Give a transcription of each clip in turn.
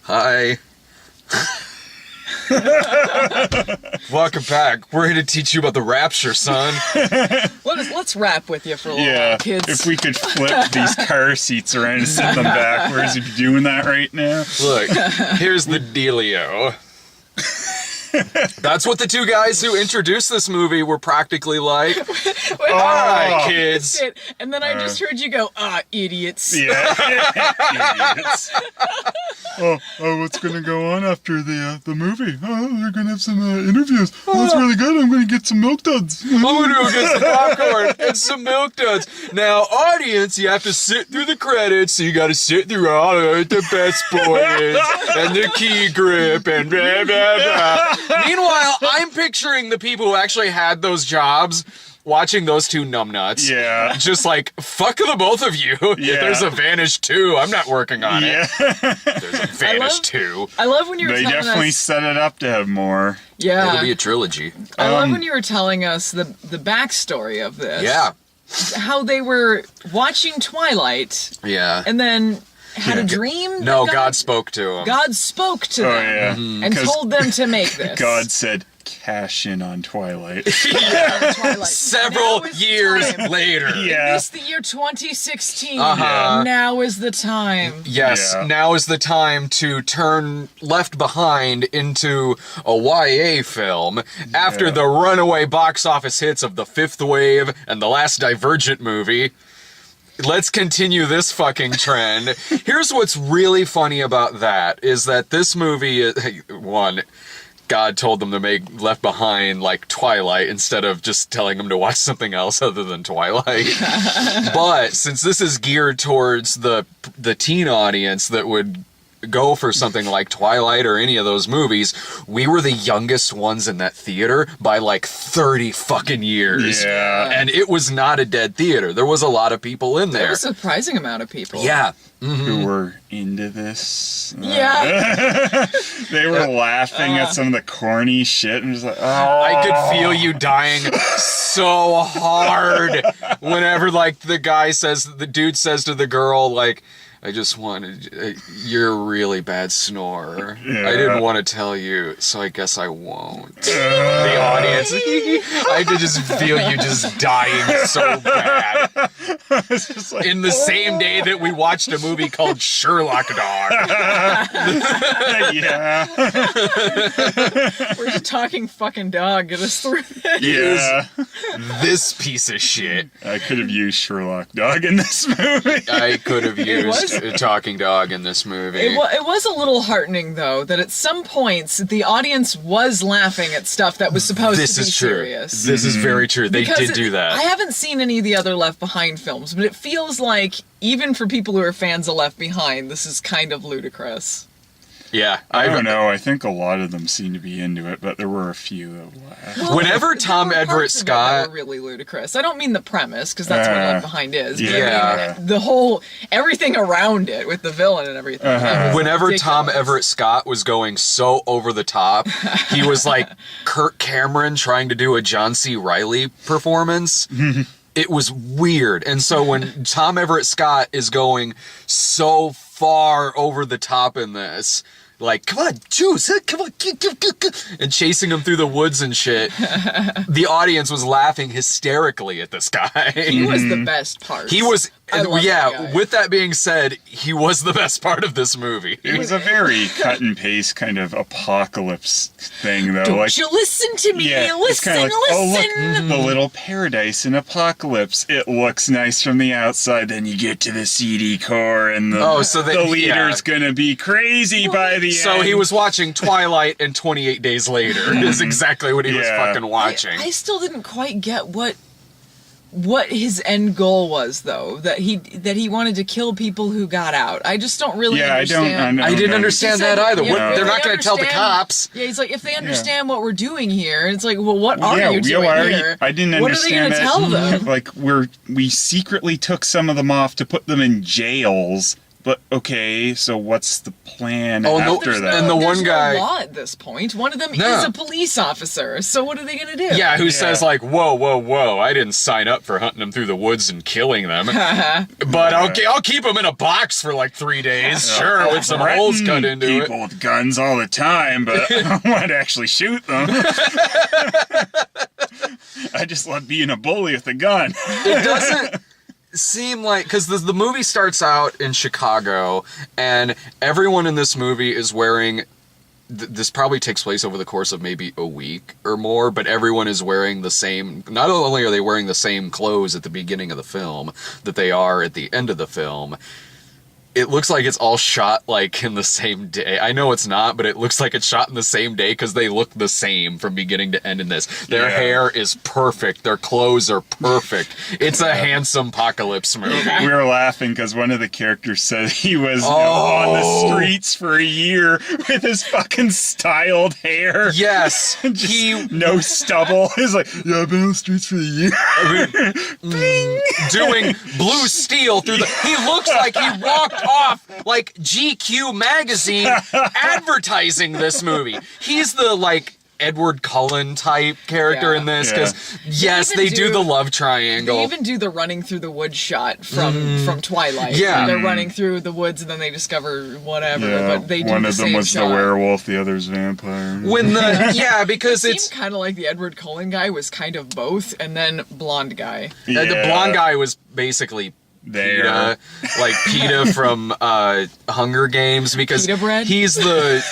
Hi. Welcome back. We're here to teach you about the rapture, son. Let's rap with you for a little while, kids. If we could flip these car seats around and sit them backwards, you'd be doing that right now. Look, here's the dealio. That's what the two guys who introduced this movie were practically like. All right, kids. And then I just heard you go, idiots. Yeah. Idiots. What's gonna go on after the movie? They're gonna have some interviews. That's really good. I'm gonna get some milk duds. I'm gonna go get some popcorn and some milk duds. Now, audience, you have to sit through the credits, so you gotta sit through all of the best boys and the key grip and blah, blah, blah. Meanwhile, I'm picturing the people who actually had those jobs watching those two numbnuts. Yeah. Just like, fuck the both of you. Yeah. There's a Vanish 2. I'm not working on it. There's a Vanish 2. I love when you were They telling definitely us... set it up to have more. Yeah. It'll be a trilogy. I love when you were telling us the backstory of this. Yeah. How they were watching Twilight Yeah. and then had a dream? No, that God spoke to him. God spoke to them and 'Cause told them to make this. God said, cash in on Twilight. Twilight. Several Now is years time. later. Yeah. It's the year 2016. Uh-huh. Now is the time. Yes, Yeah. now is the time to turn Left Behind into a YA film after the runaway box office hits of The Fifth Wave and the last Divergent movie. Let's continue this fucking trend. Here's what's really funny about that, is that this movie, one, God told them to make Left Behind like Twilight instead of just telling them to watch something else other than Twilight. But since this is geared towards the teen audience that would go for something like Twilight or any of those movies, we were the youngest ones in that theater by like 30 fucking years. Yeah. And it was not a dead theater. There was a lot of people in There there. was a surprising amount of people. Yeah. Who were into this. Yeah. They were laughing at some of the corny shit and just like, oh. I could feel you dying so hard whenever, like, the dude says to the girl, like, I just wanted, you're a really bad snorer. Yeah. I didn't want to tell you, so I guess I won't. The audience, I could just feel you just dying so bad. It's just like, In the same day that we watched a movie called Sherlock Dog. yeah. We're just talking fucking dog. Get us through this. Yeah. This piece of shit. I could have used Sherlock Dog in this movie. I could have used was- a talking dog in this movie. It was a little heartening, though, that at some points the audience was laughing at stuff that was supposed This to be is true. serious. This is very true. They Because did do that. I haven't seen any of the other Left Behind films, but it feels like, even for people who are fans of Left Behind, this is kind of ludicrous. Yeah. I don't know. I think a lot of them seem to be into it, but there were a few that laughed. Well, Whenever there Tom were Everett parts of it that Scott- were really ludicrous. I don't mean the premise, because that's what Left Behind is. But Yeah. I mean, the whole, everything around it with the villain and everything. It was Whenever Tom ridiculous. Everett Scott was going so over the top, he was like Kirk Cameron trying to do a John C. Reilly performance. It was weird. And so when Tom Everett Scott is going so far over the top in this, like, come on, Juice, come on, and chasing him through the woods and shit, the audience was laughing hysterically at this guy. He was the best part. He was, I love that yeah, guy. with that being said, he was the best part of this movie. It was a very cut and paste kind of apocalypse thing, though. Don't like, you listen to me? yeah, it's Listen, kind of like, listen. oh look, the little paradise in apocalypse. It looks nice from the outside, then you get to the seedy core, and the leader's gonna be crazy by the end. So he was watching Twilight and 28 Days Later is exactly what he was Yeah. fucking watching. I still didn't quite get what his end goal was, though. That he wanted to kill people who got out. I just don't really understand. I didn't understand that either. Yeah, They're if not they going to tell the understand- cops. Yeah, he's like, if they understand what we're doing here, and it's like, well, what are you doing why are here? I didn't what are they understand gonna that. tell them? Like we secretly took some of them off to put them in jails. But okay, so what's the plan Oh, no, after that? and the one There's guy- no law at this point. One of them No. is a police officer. So what are they gonna do? Yeah, who Yeah. says like, whoa, whoa, whoa, I didn't sign up for hunting them through the woods and killing them. But I'll keep them in a box for like 3 days, sure, with some holes cut into it. people with guns all the time, but I don't want to actually shoot them. I just love being a bully with a gun. It doesn't seem like, because the movie starts out in Chicago, and everyone in this movie is wearing, this probably takes place over the course of maybe a week or more, but everyone is wearing the same, not only are they wearing the same clothes at the beginning of the film that they are at the end of the film. It looks like it's all shot like in the same day. I know it's not, but it looks like it's shot in the same day because they look the same from beginning to end in this. Their Yeah. hair is perfect. Their clothes are perfect. It's a handsome apocalypse movie. We were laughing because one of the characters said he was on Oh. the streets for a year with his fucking styled hair. Yes, Just no stubble. He's like, yeah, I've been on the streets for a year. doing Blue Steel through the. He looks like he walked off like GQ magazine advertising this movie. He's the like Edward Cullen type character Yeah. in this Yeah. because yes, They they even do do- the love triangle. They even do the running through the woods shot from Twilight. Yeah. They're running through the woods and then they discover whatever. Yeah, But they do one the of them same was shot. the werewolf, the other's vampire. When the because Seemed it's kind of like the Edward Cullen guy was kind of both, and then blonde guy. the Yeah. blonde guy was basically There. PETA, like PETA from Hunger Games because Pita bread? he's the.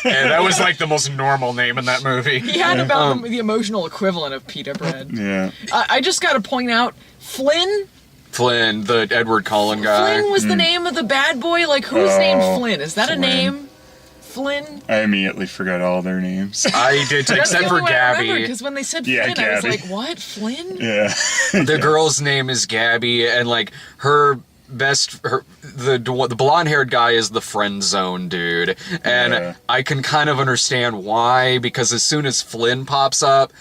And that was like the most normal name in that movie. He had about the emotional equivalent of pita bread. Yeah. I just got to point out, Flynn. Flynn, the Edward Cullen guy. Flynn was the name of the bad boy. Like, who's Oh, named Flynn? Is that Flynn. a name? Flynn. I immediately forgot all their names. I did, That's except the for only one I remember, Gabby. because when they said Yeah, Flynn, I was Gabby. like, what? Flynn? Yeah. The girl's name is Gabby, and like the blonde haired guy is the friend zone dude, and Yeah. I can kind of understand why, because as soon as Flynn pops up,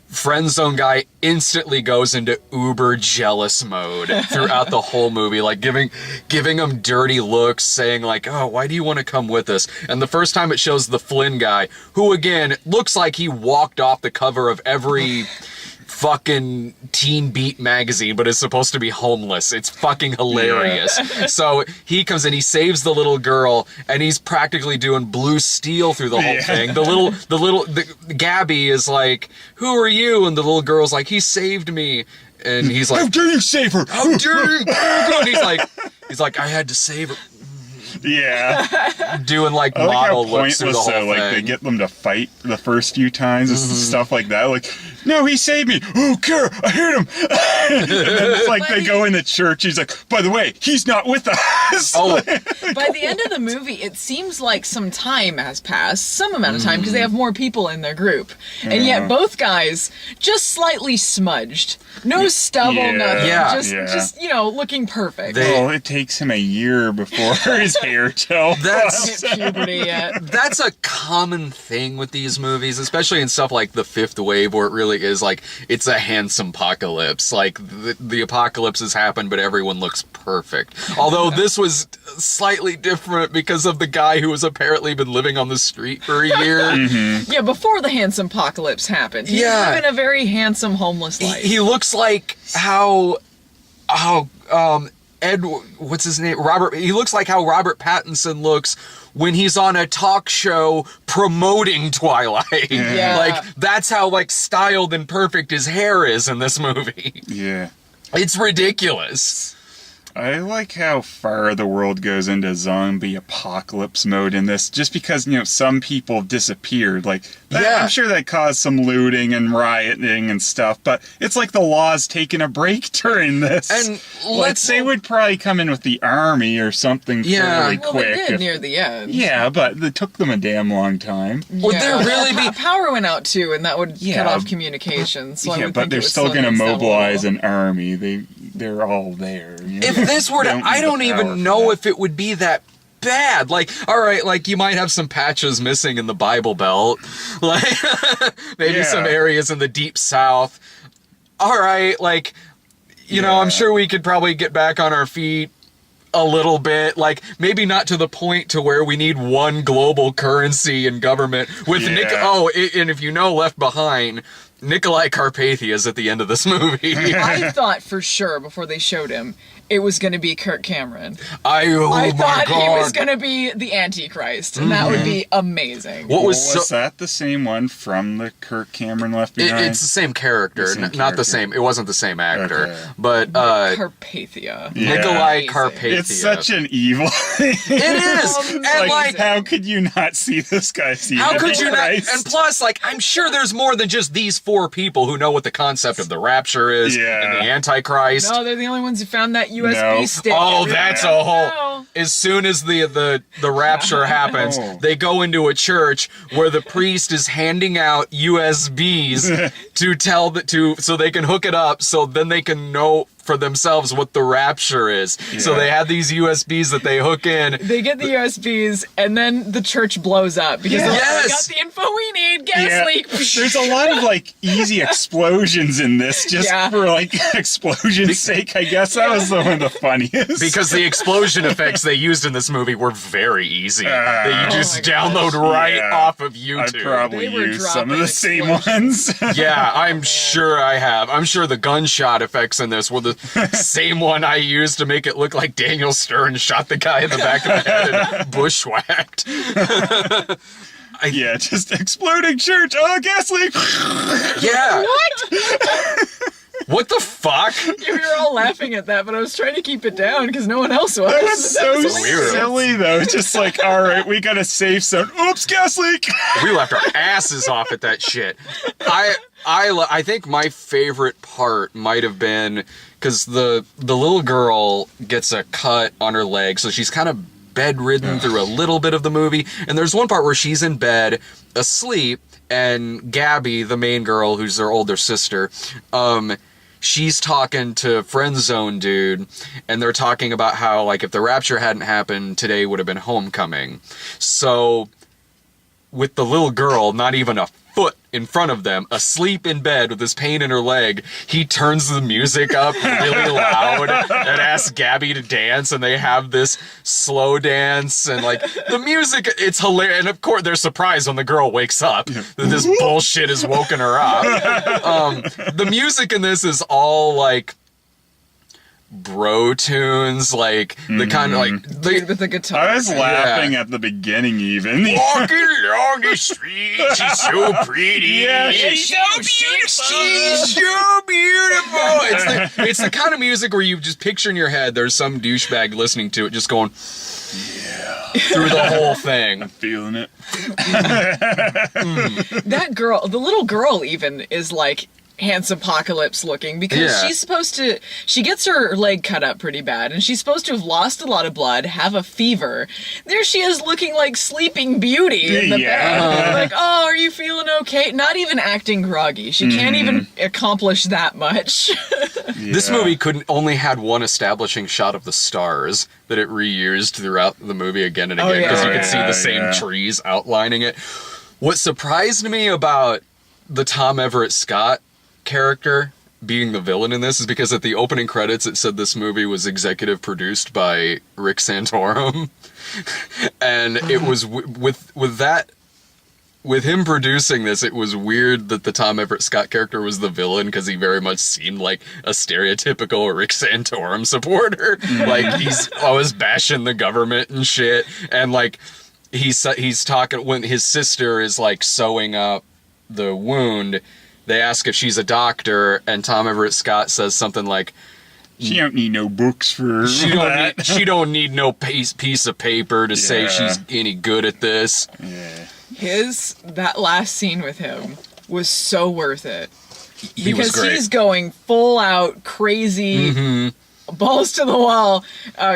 friend zone guy instantly goes into uber jealous mode throughout the whole movie, like giving him dirty looks, saying like, oh, why do you want to come with us? And the first time it shows the Flynn guy, who again looks like he walked off the cover of every fucking Teen Beat magazine, but is supposed to be homeless. It's fucking hilarious. So he comes in, he saves the little girl, and he's practically doing Blue Steel through the whole Yeah. thing. The Gabby is like, who are you? And the little girl's like, he saved me. And he's How like, dare you save her? how dare you? And he's like, I had to save her. Yeah. Doing like I like how model looks through the pointless whole though. thing. Like they get them to fight the first few times and stuff like that. Like, no, he saved me. Oh, Kara, I hit him. And then it's like they go in the church. He's like, by the way, he's not with us. Oh, By the end of the movie, it seems like some time has passed, some amount of time, because they have more people in their group. And yet both guys just slightly smudged. No stubble, Yeah. nothing. Yeah. Just, looking perfect. They- It takes him a year before his hair gel. That's Hit puberty yet. that's a common thing with these movies, especially in stuff like The Fifth Wave, where it really is like it's a handsome apocalypse. Like the apocalypse has happened, but everyone looks perfect. Although this was slightly different because of the guy who has apparently been living on the street for a year. Yeah, before the handsome apocalypse happened. He's Yeah. living a very handsome homeless life. He looks like how Ed, what's his name? Robert. He looks like how Robert Pattinson looks when he's on a talk show promoting Twilight. Yeah. Like that's how like styled and perfect his hair is in this movie. Yeah. It's ridiculous. I like how far the world goes into zombie apocalypse mode in this, just because, some people disappeared. Like, Yeah. I'm sure that caused some looting and rioting and stuff, but it's like the law's taking a break during this. And they would probably come in with the army or something Yeah. fairly well, quick. they did if- near the end. yeah, but it took them a damn long time. Would there really be- Power went out too, and that would cut Yeah. off communications. So I yeah, would but think it they're would still slow going to things down a mobilize little. an army. They're all there. If this were to, Don't I need the don't power even for know that. if it would be that bad. Like, all right, like you might have some patches missing in the Bible Belt, like maybe Yeah. some areas in the Deep South. All right, like, I'm Yeah. sure we could probably get back on our feet a little bit, like maybe not to the point to where we need one global currency and government with Yeah. and if you know Left Behind, Nikolai Carpathia is at the end of this movie. I thought for sure before they showed him it was going to be Kirk Cameron. I I thought God. he was going to be the Antichrist, and that would be amazing. What was was so that the same one from the Kirk Cameron Left Behind? it's the same character, The same not the character. same. It wasn't the same actor, Okay. but Carpathia. Yeah. Nikolai Amazing. Carpathia. It's such an evil thing. It is, and like how could you not see this guy? See how could you not? Christ? And plus, like, I'm sure there's more than just these 4 people who know what the concept of the rapture is Yeah. and the Antichrist. No, they're the only ones who found that USB No. stick. Oh, Everyone that's else a whole. know. As soon as the rapture happens, Oh. they go into a church where the priest is handing out USBs to tell so they can hook it up, so then they can know for themselves what the rapture is. So Yeah. they have these USBs that they hook in. They get the USBs, and then the church blows up because they're like, Yes! we got the info we need. Gas Yeah, leak. there's a lot of like easy explosions in this, just Yeah. for like explosion's sake. I guess that was one of the funniest. Because the explosion effects they used in this movie were very easy. That you just my download gosh. right Yeah. off of I'd YouTube. probably They were use some of dropping the same explosions. ones. Yeah, I'm sure I have. I'm sure the gunshot effects in this were the same one I used to make it look like Daniel Stern shot the guy in the back of the head and bushwhacked. Yeah, just exploding church. Oh, gas leak. Yeah. What? What the fuck? We were all laughing at that, but I was trying to keep it down because no one else was. That was so hilarious. silly, though. Just like, all right, we got a safe zone. Oops, gas leak. We laughed our asses off at that shit. I think my favorite part might have been because the little girl gets a cut on her leg, so she's kind of bedridden through a little bit of the movie. And there's one part where she's in bed asleep, and Gabby, the main girl, who's their older sister, she's talking to Friend Zone dude, and they're talking about how, like, if the rapture hadn't happened, today would have been homecoming. So, with the little girl not even a foot in front of them, asleep in bed with this pain in her leg, he turns the music up really loud and asks Gabby to dance, and they have this slow dance, and like the music, it's hilarious. And of course they're surprised when the girl wakes up that this bullshit has woken her up. The music in this is all like bro tunes, like the kind of like Dude with the guitar. I was laughing at the beginning, even. walking along the street, she's so pretty. Yeah, she's so beautiful. She's so beautiful. It's the kind of music where you just picture in your head there's some douchebag listening to it, just going through the whole thing. Feeling it. That girl, the little girl even, is like handsome apocalypse looking because Yeah. she gets her leg cut up pretty bad, and she's supposed to have lost a lot of blood, have a fever. There she is looking like Sleeping Beauty in the Yeah. bed. Like, oh, are you feeling okay? Not even acting groggy. She can't even accomplish that much. This movie only had one establishing shot of the stars that it reused throughout the movie again and again, because you could see the same trees outlining it. What surprised me about the Tom Everett Scott character being the villain in this is because at the opening credits it said this movie was executive produced by Rick Santorum. And it was with him producing this, it was weird that the Tom Everett Scott character was the villain, because he very much seemed like a stereotypical Rick Santorum supporter. Like, he's always bashing the government and shit. And like, he's talking when his sister is like sewing up the wound. They ask if she's a doctor, and Tom Everett Scott says something like, She don't need no books for that. she don't need no piece of paper to say Yeah. she's any good at this. Yeah. That last scene with him was so worth it. He was Because great. he's going full out crazy, balls to the wall,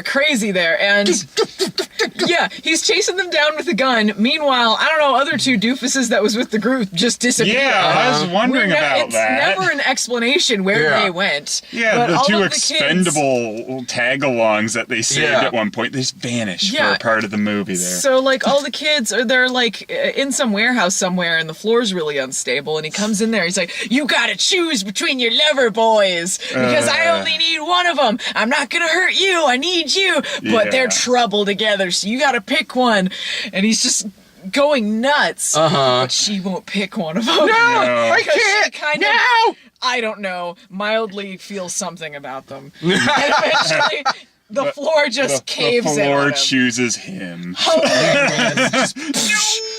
crazy there. And Yeah, he's chasing them down with a gun. Meanwhile, I don't know, other two doofuses that was with the group just disappeared. Yeah, I was wondering about it's that. never an explanation where Yeah. they went. Yeah, but the all two of expendable tag-alongs that they saved Yeah. at one point, they just vanish Yeah. for a part of the movie there. So, like, all the kids are they're like in some warehouse somewhere, and the floor's really unstable. And he comes in there. He's like, "You gotta choose between your lover boys because I only need one of them. I'm not gonna hurt you. I need you, but they're Yeah. trouble together. So you gotta pick one." And he's just going nuts. But she won't pick one of them. No. I Because she can't. kind of, No. I don't know, mildly feels something about them. And eventually, the floor just caves the in floor on him. chooses him. Hilarious.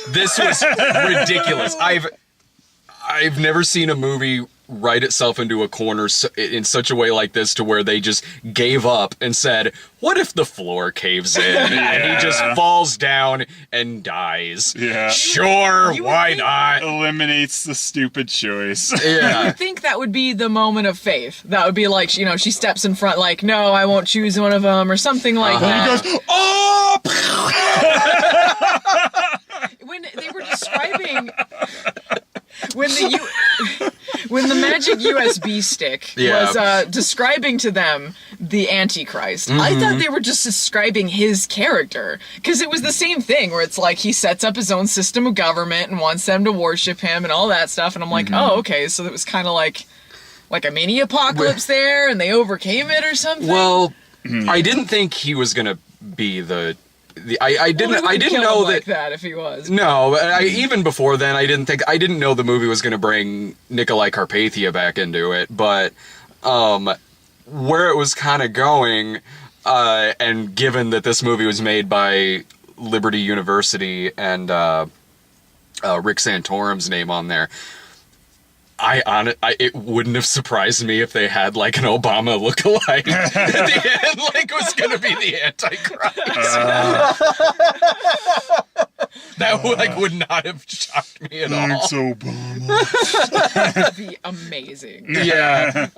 This was ridiculous. I've never seen a movie write itself into a corner in such a way like this to where they just gave up and said, what if the floor caves in? And he just falls down and dies. Yeah. Sure, You would why think- not? Eliminates the stupid choice. I Yeah. think that would be the moment of faith. That would be like, you know, she steps in front like, no, I won't choose one of them or something like that. He goes, oh! When they were describing when the magic USB stick Yeah. was describing to them the Antichrist, I thought they were just describing his character, because it was the same thing where it's like he sets up his own system of government and wants them to worship him and all that stuff, and I'm like, oh, okay, so it was kind of like a mini apocalypse there, and they overcame it or something. Well, I didn't think he was gonna be I didn't know like that. that if he was. No, even before then, I didn't know the movie was going to bring Nikolai Carpathia back into it. But where it was kind of going, and given that this movie was made by Liberty University and Rick Santorum's name on there, it wouldn't have surprised me if they had like an Obama lookalike at the end, like was going to be the Antichrist. That would not have shocked me at all. Thanks, Obama. That'd be amazing. Yeah.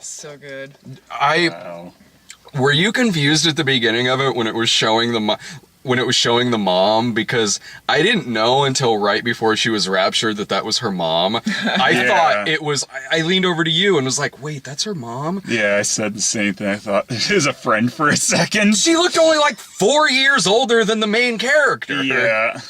So good. Wow. Were you confused at the beginning of it when it was showing the mom? Because I didn't know until right before she was raptured that was her mom. I Yeah. thought it was. I leaned over to you and was like, "Wait, that's her mom?" Yeah, I said the same thing. I thought it was a friend for a second. She looked only like 4 years older than the main character. Yeah.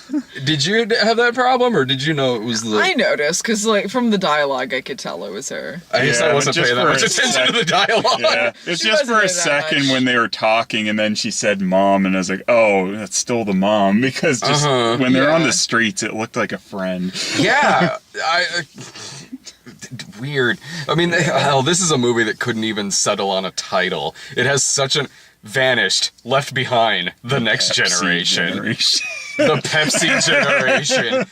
Did you have that problem, or did you know it was the? I noticed, because like from the dialogue, I could tell it was her. I guess I Yeah, wasn't just paying that for much a attention to the sec. dialogue. Yeah. It's She just wasn't for a there that second much. when they were talking, and then she said mom, and I was like, oh, that's still the mom. Because just when they're on Yeah. the streets, it looked like a friend. Yeah, weird. I mean, hell, this is a movie that couldn't even settle on a title. It has such an vanished, left behind, the next generation, the Pepsi generation.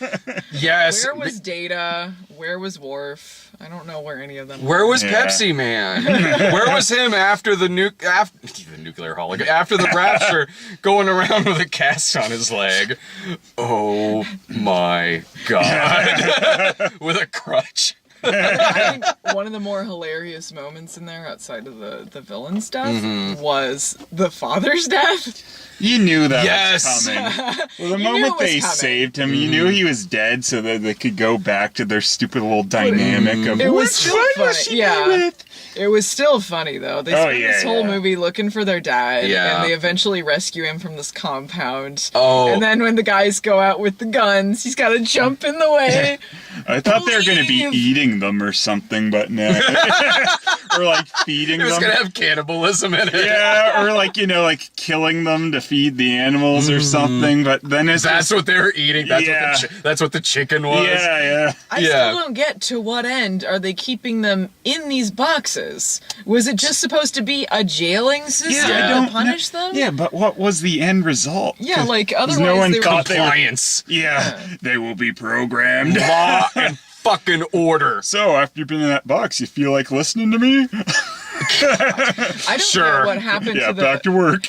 Yes. Where was Data? Where was Worf? I don't know where any of them Where was Yeah. Pepsi Man? Where was him after the nuclear holocaust? After the rapture, going around with a cast on his leg. Oh my god! With a crutch. I think one of the more hilarious moments in there, outside of the villain stuff, was the father's death. You knew that Yes. was coming. Well, the You knew moment it was they coming. saved him, you knew he was dead, so that they could go back to their stupid little dynamic of It was which still one funny. was she Yeah. with? It was still funny though. They Oh, spent yeah, this whole yeah. movie looking for their dad, Yeah. and they eventually rescue him from this compound. Oh. And then when the guys go out with the guns, he's got to jump in the way. I thought they were going to be Leave. eating them or something, but no. Or like feeding It was them. gonna have cannibalism in it. Yeah, or like, like killing them to feed the animals or something, but then it's That's what they were eating. Yeah. That's what the chicken was. yeah. I Yeah. still don't get to what end are they keeping them in these boxes? Was it just supposed to be a jailing system I to don't punish them? Yeah, but what was the end result? Yeah, like 'Cause otherwise no one they were thought they were. Compliance, Yeah, they will be programmed. law, and fucking order. So after you've been in that box, you feel like listening to me? I don't Sure. know what happened Yeah, to the back to work.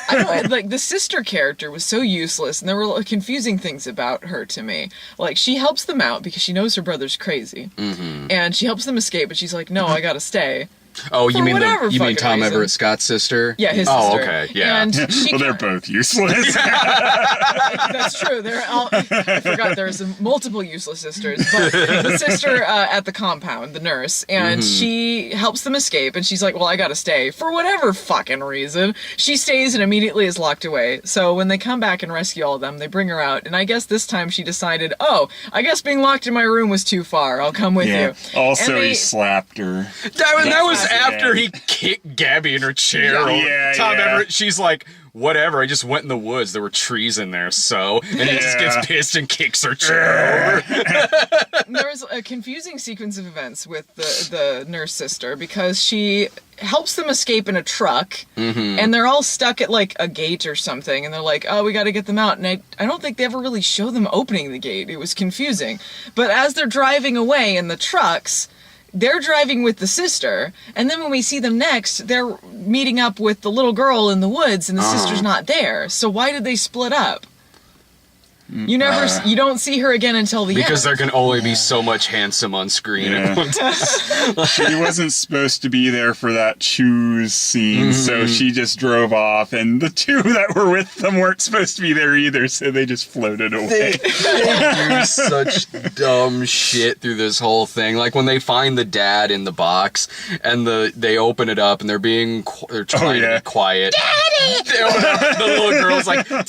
I don't like the sister character was so useless, and there were confusing things about her to me. Like she helps them out because she knows her brother's crazy, and she helps them escape, but she's like, "No, I gotta stay." Oh, you For mean whatever you mean fucking Tom reason. Everett Scott's sister? Yeah, his Oh, sister. okay, yeah. And she Well, they're both useless. That's true. I forgot there's multiple useless sisters, but the sister at the compound, the nurse, and she helps them escape, and she's like, well, I gotta stay. For whatever fucking reason, she stays and immediately is locked away. So when they come back and rescue all of them, they bring her out, and I guess this time she decided, oh, I guess being locked in my room was too far. I'll come with Yeah. you. Also, And he they- slapped her. That was Yeah. after he kicked Gabby in her chair. Yeah, Tom yeah. Everett, she's like, whatever, I just went in the woods. There were trees in there, so. And he just Yeah. gets pissed and kicks her chair over. There was a confusing sequence of events with the nurse sister because she helps them escape in a truck and they're all stuck at like a gate or something and they're like, oh, we got to get them out. And I don't think they ever really show them opening the gate. It was confusing. But as they're driving away in the trucks, they're driving with the sister, and then when we see them next, they're meeting up with the little girl in the woods, and the sister's not there. So why did they split up? You don't see her again until the Because end. there can only be so much handsome on screen Yeah. at one time. She wasn't supposed to be there for that choose scene, so she just drove off, and the two that were with them weren't supposed to be there either, so they just floated away. They do such dumb shit through this whole thing. Like when they find the dad in the box and they open it up and they're trying to be quiet. Daddy! The little girl's like, Daddy!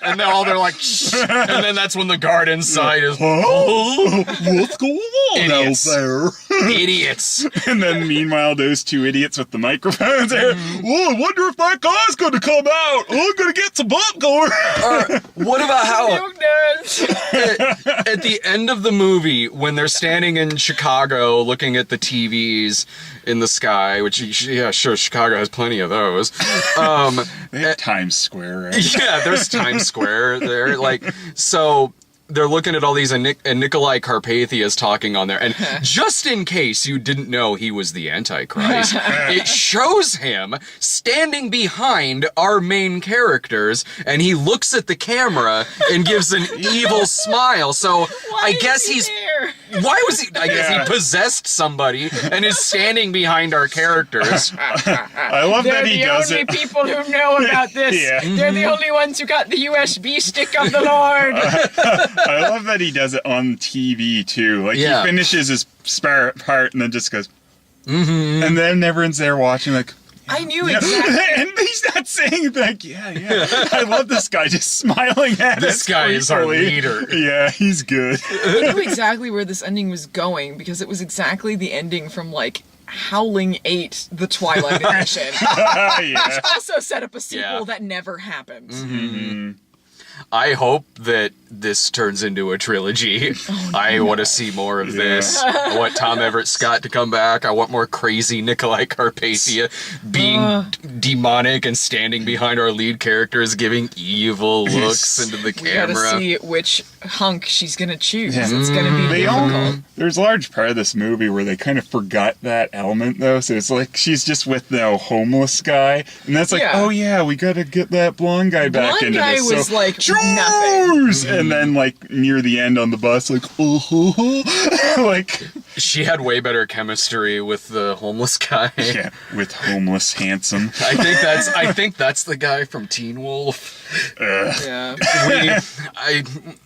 And then they're like, shh. And then that's when the guard inside is, What's going on Idiots. out there? idiots. And then meanwhile, those two idiots with the microphones are, oh, I wonder if that guy's going to come out. Oh, I'm going to get some popcorn. Or what about how Milk duds. at the end of the movie, when they're standing in Chicago looking at the TVs in the sky, which, yeah, sure, Chicago has plenty of those. They have Times Square, right? Yeah, there's Times Square there. Like, so they're looking at all these, and Nikolai Carpathia is talking on there. And just in case you didn't know he was the Antichrist, it shows him standing behind our main characters, and he looks at the camera and gives an evil smile. So I guess he's. there. Why was he? I guess Yeah. he possessed somebody and is standing behind our characters. I love They're that he the does only it. people who know about this. Yeah. They're the only ones who got the USB stick of the Lord. I love that he does it on TV too. Like Yeah. he finishes his part and then just goes, and then everyone's there watching like, I knew yeah. exactly. And he's not saying like, yeah. I love this guy just smiling at us. This guy is our creepily. leader. Yeah, he's good. I knew exactly where this ending was going because it was exactly the ending from like Howling 8, the Twilight Edition. Yeah. Also set up a sequel Yeah. that never happened. I hope that this turns into a trilogy. I want to see more of this. I want Tom Everett Scott to come back. I want more crazy Nikolai Carpathia being demonic and standing behind our lead characters, giving evil looks into the We gotta camera. see which hunk she's gonna choose. Yeah. It's gonna be They difficult. There's a large part of this movie where they kind of forgot that element, though. So it's like she's just with the homeless guy, and that's like, Yeah. oh yeah, we got to get that blonde guy back Blonde into guy this. was so, like Choose! nothing. And then like near the end on the bus, like, like, She had way better chemistry with the homeless guy. yeah, with homeless handsome. I think that's the guy from Teen Wolf. Yeah.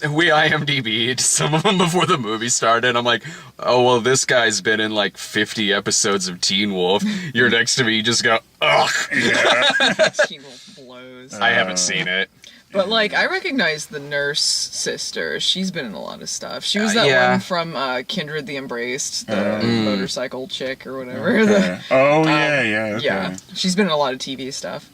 We IMDb'd some of them before the movie started. I'm like, oh well, this guy's been in like 50 episodes of Teen Wolf. You're next to me, you just go, ugh. Teen Wolf blows. I haven't seen it. But like, I recognize the nurse sister. She's been in a lot of stuff. She was that yeah. one from Kindred the Embraced, the motorcycle chick or whatever. The- Oh yeah, okay. yeah, she's been in a lot of TV stuff.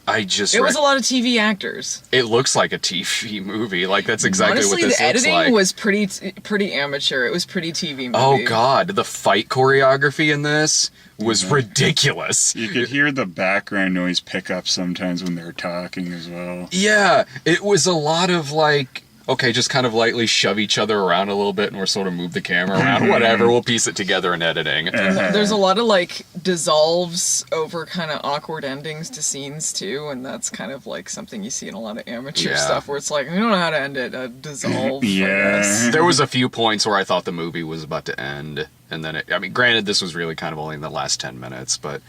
I just It was a lot of TV actors. it looks like a TV movie. Like that's exactly Honestly, what this the looks editing like. was pretty amateur. It was pretty TV movie. Oh god, the fight choreography in this was ridiculous. You could hear the background noise pick up sometimes when they're talking as well. Yeah, it was a lot of like, okay, just kind of lightly shove each other around a little bit and we'll sort of move the camera around, whatever, we'll piece it together in editing. There's a lot of like dissolves over kind of awkward endings to scenes too, and that's kind of like something you see in a lot of amateur Yeah. stuff where it's like, we don't know how to end it. Dissolve. I Yeah. guess. There was a few points where I thought the movie was about to end. And then, I mean, granted, this was really kind of only in the last 10 minutes, but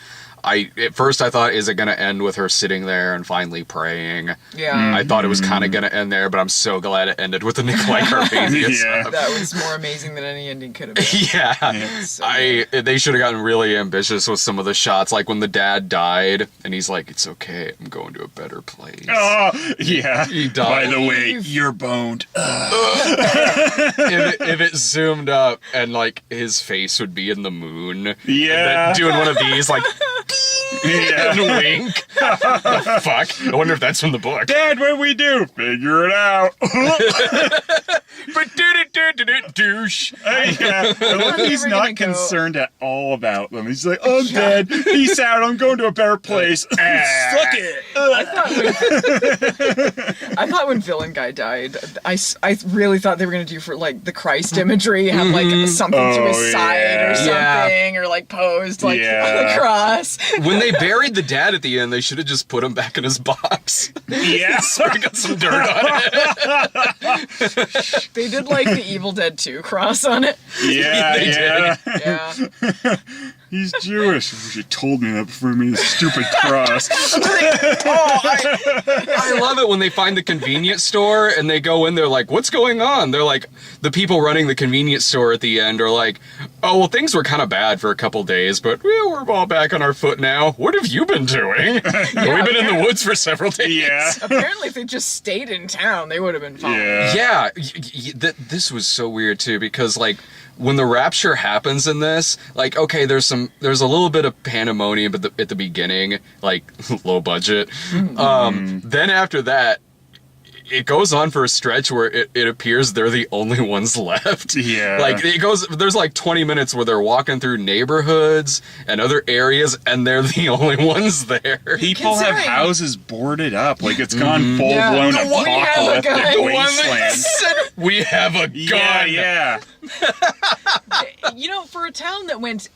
at first I thought, is it going to end with her sitting there and finally praying? Yeah. I thought it was kind of going to end there, but I'm so glad it ended with the Nikolai Carpathian Yeah. stuff. That was more amazing than any ending could have been. Yeah. So They should have gotten really ambitious with some of the shots, like when the dad died, and he's like, it's okay, I'm going to a better place. Oh, yeah. He By died. the way, you're boned. If it zoomed up and like his face would be in the moon, and Yeah. then doing one of these like and Yeah. wink. The fuck? I wonder if that's from the book. Dad, what do we do? Figure it out. But douche. Yeah. I love he's Never not gonna go. concerned at all about them. He's like, I'm dead. Peace out. I'm going to a better place. Fuck it. I thought when Villain Guy died, I really thought they were gonna do for like the Christ imagery, have like something to his Oh, side or yeah. something, or like posed like on Yeah. the cross. When they buried the dad at the end, they should have just put him back in his box. Yeah. Got some dirt on it. They did like the Evil Dead 2 cross on it. Yeah. They Yeah. Yeah. He's Jewish. I wish you told me that before I made a stupid cross. I love it when they find the convenience store and they go in there like, what's going on? They're like, the people running the convenience store at the end are like, oh, well, things were kind of bad for a couple days, but we're all back on our foot now. What have you been doing? We've been in the woods for several days. Yeah. Apparently, if they just stayed in town, they would have been fine. Yeah. Yeah, this was so weird too because like when the rapture happens in this, like okay, there's a little bit of pandemonium at the beginning, like low budget. Then after that, it goes on for a stretch where it appears they're the only ones left. Yeah. Like there's like 20 minutes where they're walking through neighborhoods and other areas and they're the only ones there. People have Considering- houses boarded up. Like it's gone full blown The one- we have a guy- apocalyptic the one that wasteland. said, we have a gun. Yeah. You know, for a town that went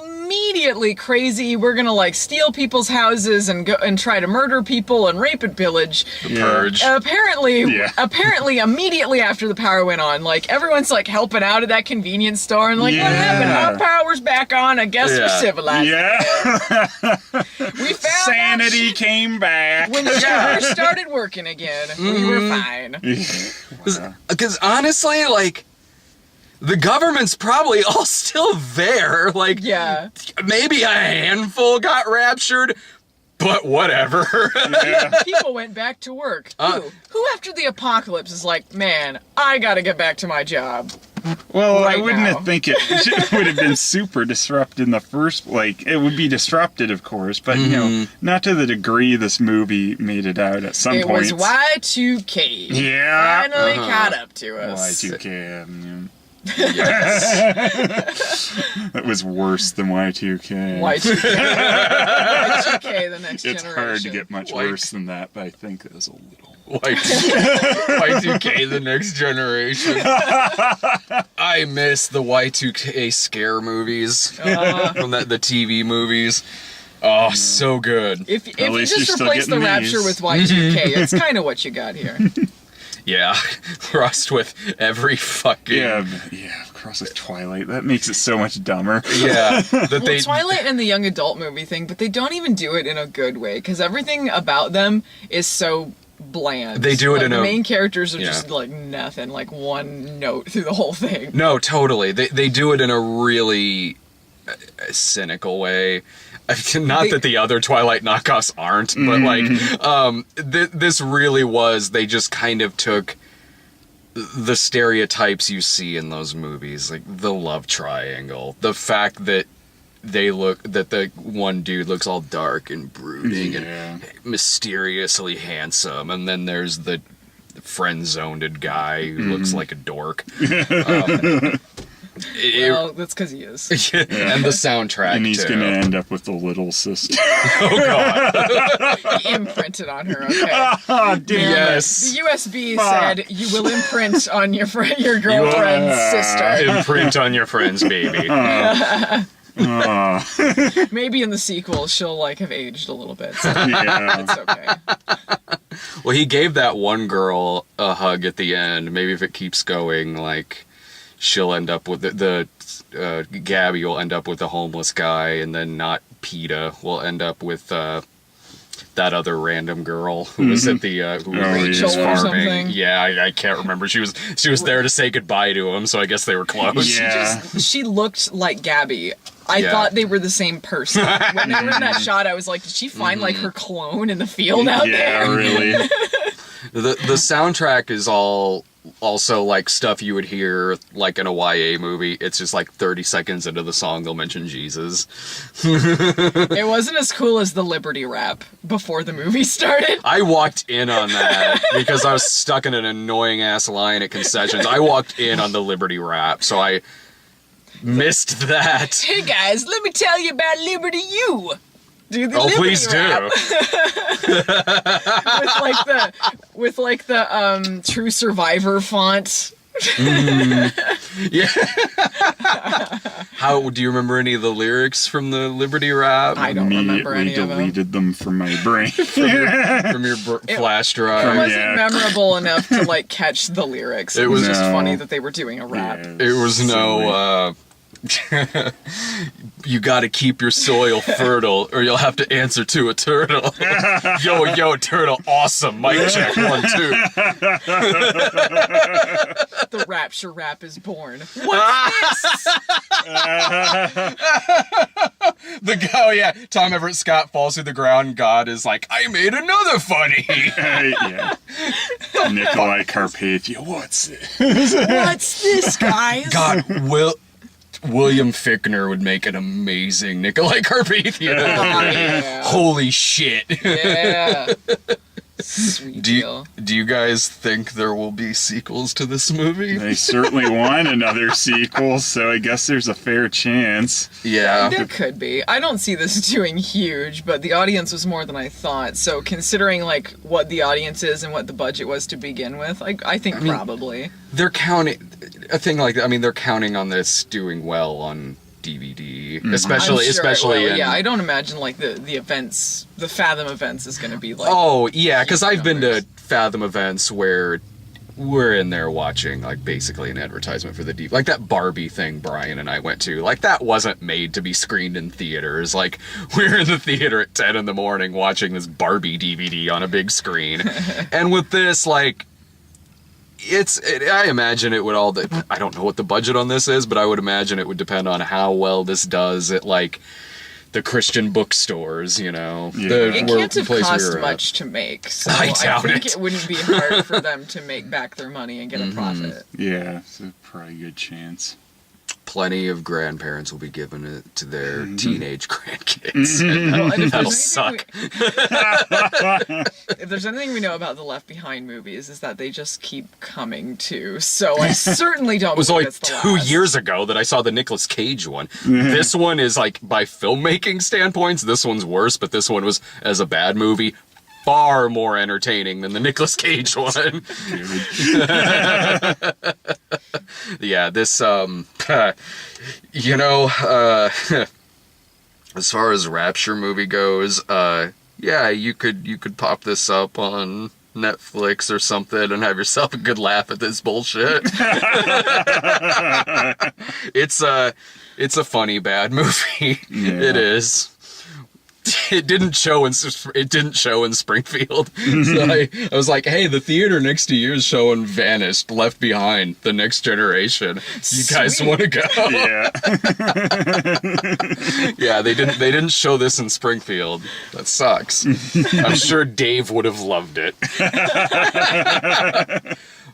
immediately crazy, we're gonna like steal people's houses and go and try to murder people and rape and pillage. Purge. Apparently, Yeah. immediately after the power went on, like everyone's like helping out at that convenience store and like, what happened? Yeah. Our power's back on. I guess we're Yeah. civilized. Yeah. We found Sanity came back. when the sugar started working again. We were fine. Because honestly, like, the government's probably all still there. Like, Yeah. maybe a handful got raptured, but whatever. People went back to work. Who after the apocalypse is like, man, I gotta get back to my job. Well, Right I wouldn't now. think it would have been super disrupted in the first. Like it would be disrupted, of course, but you know, not to the degree this movie made it out at some It points. was Y2K. Yeah. Finally caught up to us. Y2K. Yes. That was worse than Y2K. Y2K. Y2K, the next It's generation. hard to get much Like- worse than that, but I think it was a little. Y2K, the next generation. I miss the Y2K scare movies from the TV movies. Oh, so good. If you least you're just still replace the getting Rapture these. with Y2K, it's kind of what you got here. Yeah, crossed with every fucking Yeah, cross with Twilight. That makes it so much dumber. yeah. That Well, they Twilight and the young adult movie thing, but they don't even do it in a good way because everything about them is so bland. They do it like, in the a- main characters are yeah. just like nothing, like one note through the whole thing. No, totally. They do it in a really cynical way. Not that the other Twilight knockoffs aren't, but like this really was. They just kind of took the stereotypes you see in those movies, like the love triangle, the fact that the one dude looks all dark and brooding and mysteriously handsome, and then there's the friend-zoned guy who looks like a dork. Well, that's because he is. And the soundtrack And he's too. gonna end up with the little sister. Oh god. He imprinted on her. Okay. Oh, damn Yes. The USB said you will imprint on your girlfriend's sister. Imprint on your friend's baby. Maybe in the sequel she'll like have aged a little bit. So Yeah. it's okay. Well, he gave that one girl a hug at the end. Maybe if it keeps going, like, she'll end up with Gabby will end up with a homeless guy, and then not PETA will end up with that other random girl who was at the who Rachel was or farming. something. Yeah, I can't remember. She was there to say goodbye to him, so I guess they were close. Yeah. She looked like Gabby. I Yeah. thought they were the same person. When they were in that shot, I was like, did she find like her clone in the field out Yeah, there? really. The soundtrack is all also like stuff you would hear like in a YA movie. It's just like 30 seconds into the song they'll mention Jesus. It wasn't as cool as the Liberty rap before the movie started. I walked in on that because I was stuck in an annoying ass line at concessions. I walked in on the Liberty rap, so I missed that. Hey guys, let me tell you about Liberty U. Do the Liberty Please rap. do. with the True Survivor font. Yeah. How do you remember any of the lyrics from the Liberty rap? I don't remember any Immediately of them. deleted them from my brain. From your flash It drive. wasn't Yeah. memorable enough to like catch the lyrics. It was just No. funny that they were doing a rap. Yeah, It was no, you gotta keep your soil fertile or you'll have to answer to a turtle. Yo, turtle, awesome. Mic check, 1, 2. The Rapture rap is born. Tom Everett Scott falls through the ground. God is like, I made another funny. yeah. Nikolai Carpathia, what's it? What's this, guys? God, William Fickner would make an amazing Nikolai Carpathia. Yeah. Holy shit. Yeah. Sweet deal. Do you guys think there will be sequels to this movie? They certainly want another sequel, so I guess there's a fair chance. Yeah. There could be. I don't see this doing huge, but the audience was more than I thought. So considering like what the audience is and what the budget was to begin with, I think probably. They're counting a thing like that. I mean, they're counting on this doing well on DVD, especially I'm sure it will. in, Yeah, I don't imagine like the events, the Fathom events is going to be like. Oh yeah, because huge I've been to numbers. Fathom events where we're in there watching like basically an advertisement for the DVD, like that Barbie thing Brian and I went to. Like that wasn't made to be screened in theaters. Like we're in the theater at 10 in the morning watching this Barbie DVD on a big screen, and with this like. I imagine it would all. I don't know what the budget on this is, but I would imagine it would depend on how well this does at like the Christian bookstores. You know, Yeah. It can't have cost much to make, so I doubt think it. it wouldn't be hard for them to make back their money and get a profit. Yeah, so probably a good chance. Plenty of grandparents will be giving it to their teenage grandkids. Well, and if That'll there's suck. If there's anything we know about the Left Behind movies, is that they just keep coming too. So I certainly don't. It was believe only it's the 2 last. years ago that I saw the Nicolas Cage one. This one is like, by filmmaking standpoints, this one's worse, but this one was, as a bad movie, far more entertaining than the Nicolas Cage one. Yeah, this, you know, as far as Rapture movie goes, yeah, you could pop this up on Netflix or something and have yourself a good laugh at this bullshit. It's a funny bad movie. Yeah. It is. It didn't show in Springfield. So I was like, hey, the theater next to you is showing Vanished, Left Behind, The Next Generation. You guys Sweet. want to go? Yeah. Yeah, they didn't show this in Springfield. That sucks. I'm sure Dave would have loved it.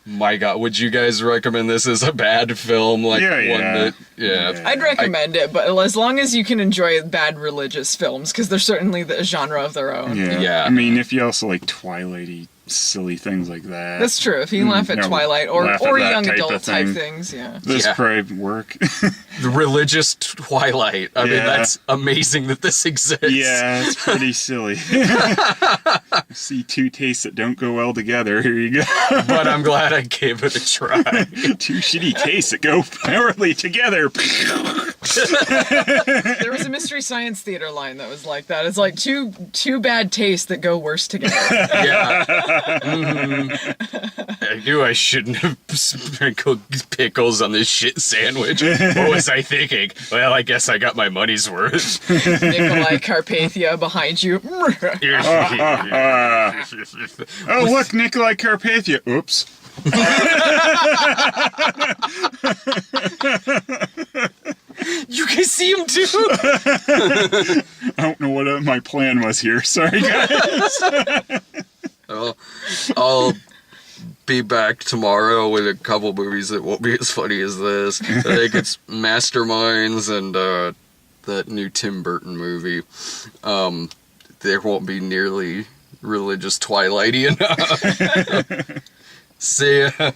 My God, would you guys recommend this as a bad film? Like Yeah, one yeah. that, yeah. I'd recommend it, but as long as you can enjoy bad religious films, because they're certainly the genre of their own. Yeah. Yeah. I mean, if you also like Twilighty, silly things like that. That's true. If you can laugh at Yeah, Twilight or laugh at that young type of adult type thing. things, yeah. This Yeah. probably work. The religious Twilight. I mean, Yeah. that's amazing that this exists. Yeah, it's pretty silly. See two tastes that don't go well together. Here you go. But I'm glad I gave it a try. Two shitty tastes that go poorly together. There was a Mystery Science Theater line that was like that. It's like two bad tastes that go worse together. Yeah. I knew I shouldn't have sprinkled pickles on this shit sandwich. What was I thinking? Well, I guess I got my money's worth. Nikolai Carpathia behind you. Oh, look, Nikolai Carpathia. Oops. You can see him too. I don't know what my plan was here. Sorry, guys. I'll be back tomorrow with a couple movies that won't be as funny as this. I think it's Masterminds and that new Tim Burton movie. There won't be nearly religious Twilighty enough. See ya.